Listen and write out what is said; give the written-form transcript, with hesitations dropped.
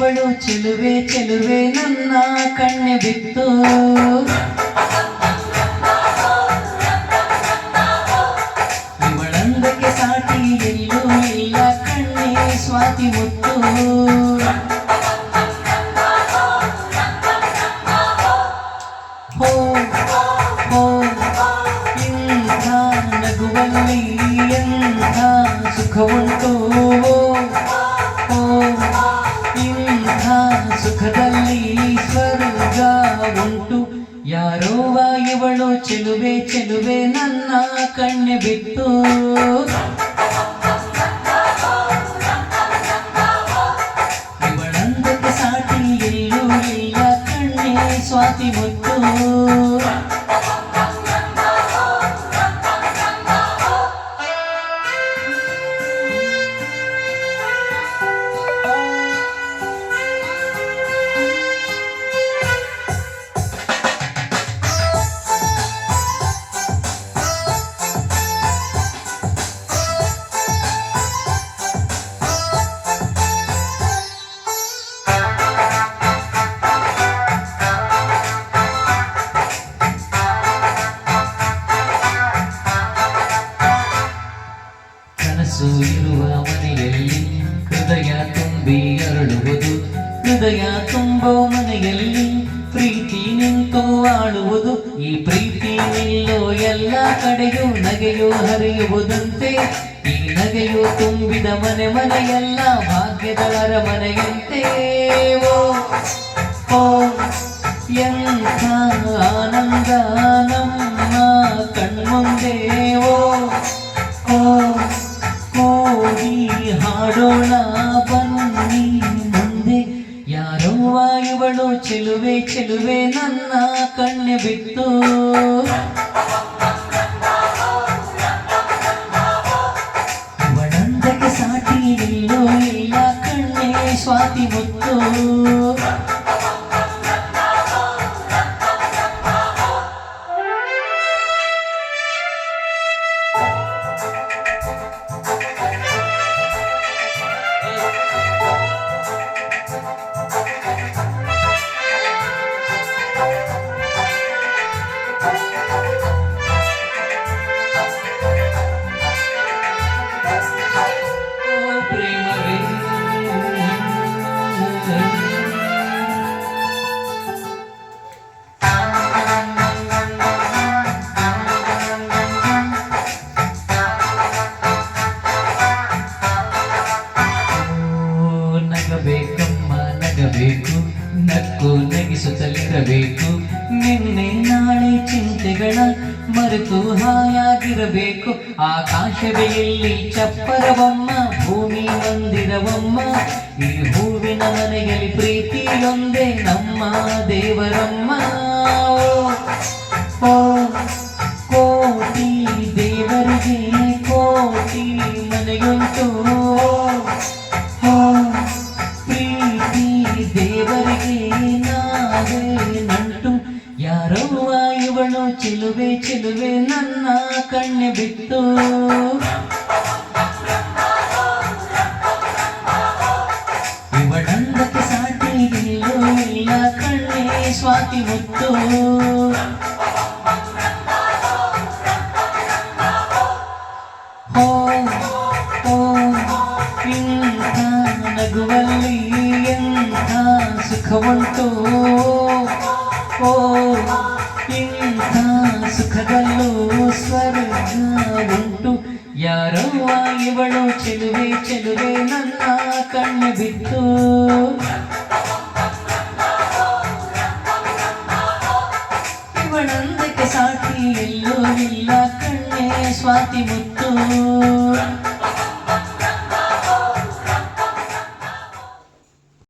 ಇವಳು ಚೆಲುವೆ ಚೆಲುವೆ ನನ್ನ ಕಣ್ಣೆ ಬಿತ್ತು ಇವಳಂದಕ್ಕೆ ಸಾಟಿ ಎಲ್ಲೂ ಇಲ್ಲ ಕಣ್ಣೆ ಸ್ವಾತಿ ಮುತ್ತು ಇಂಥ ನಗುವಲ್ಲಿ ಎಂಥ ಸುಖವುಂಟು ಇಂಥ ಸುಖದಲ್ಲಿ ಸ್ವರ್ಗ ಉಂಟು ಯಾರೋವ ಇವಳು ಚೆಲುವೆ ಚೆಲುವೆ ನನ್ನ ಕಣ್ಣೆ ಬಿಟ್ಟು ಇವಳಂದಕ್ಕೆ ಸಾಟಿ ಎಲ್ಲೂ ಇಲ್ಲ ಕಣ್ಣೆ ಸ್ವಾತಿ ಮುತ್ತು ಇರುವ ಮನೆಯಲ್ಲಿ ಹೃದಯ ತುಂಬಿ ಅರಳುವುದು ಹೃದಯ ತುಂಬೋ ಮನೆಯಲ್ಲಿ ಪ್ರೀತಿ ನಿಂತು ಆಳುವುದು ಈ ಪ್ರೀತಿ ನಿಲ್ಲೋ ಎಲ್ಲ ಕಡೆಯೂ ನಗೆಯು ಹರಿಯುವುದಂತೆ ಈ ನಗೆಯು ತುಂಬಿದ ಮನೆ ಮನೆಯೆಲ್ಲ ಭಾಗ್ಯದ ಅರಮನೆಯಂತೆ ಓ ಓ ಎಂಥ ಆನಂದ ನಮ್ಮ ಕಣ್ಮುಂದೆ ಓ ಹಾಡೋಣ ಬನ್ನಿ ಮುಂದೆ ಯಾರವ್ವ ಇವಳು ಚೆಲುವೆ ಚೆಲುವೆ ನನ್ನ ಕಣ್ಣೆ ಬಿತ್ತು ಇವಳಂದಕ್ಕೆ ಸಾಟಿ ಎಲ್ಲೂ ಇಲ್ಲ ಕಣ್ಣೆ ಸ್ವಾತಿ ಮುತ್ತು ನಗಬೇಕಮ್ಮ ನಗಬೇಕು ನಕ್ಕು ನಗಿಸುತ್ತಲಿರಬೇಕು ನಿನ್ನೆ ನಾಳೆ ಚಿಂತೆಗಳ ಮರೆತು ಹಾಯಾಗಿರಬೇಕು ಆಕಾಶವೇ ಇಲ್ಲಿ ಚಪ್ಪರವಮ್ಮ ಭೂಮಿ ಮಂದಿರವಮ್ಮ ಈ ಹೂವಿನ ಮನೆಯಲ್ಲಿ ಪ್ರೀತಿಯೊಂದೇ ನಮ್ಮ ದೇವರಮ್ಮ ಓ ಕೋಟಿ ದೇವರಿಗೆ ಕೋಟಿ ಮನೆಯುಂಟು ದೇವರಿಗೆ ನಾವೇ ನಂಟು ಯಾರವ್ವ ಇವಳು ಚೆಲುವೆ ಚೆಲುವೆ ನನ್ನ ಕಣ್ಣೆ ಬಿತ್ತು ಇವಳಂದಕ್ಕೆ ಸಾಟಿ ಎಲ್ಲೂ ಇಲ್ಲ ಕಣ್ಣೆ ಸ್ವಾತಿ ಮುತ್ತು ಇಂಥ ನಗುವಲ್ಲಿ ಎಂಥ ಸುಖವುಂಟು ಓ ಇಂಥ ಸುಖದಲ್ಲೂ ಸ್ವರ್ಗ ಉಂಟು ಯಾರವ್ವ ಇವಳು ಚೆಲುವೆ ಚೆಲುವೆ ನನ್ನ ಕಣ್ಣೆ ಬಿತ್ತು ಇವಳಂದಕ್ಕೆ ಸಾಟಿ ಎಲ್ಲೂ ಇಲ್ಲ ಕಣ್ಣೆ ಸ್ವಾತಿ ಮುತ್ತು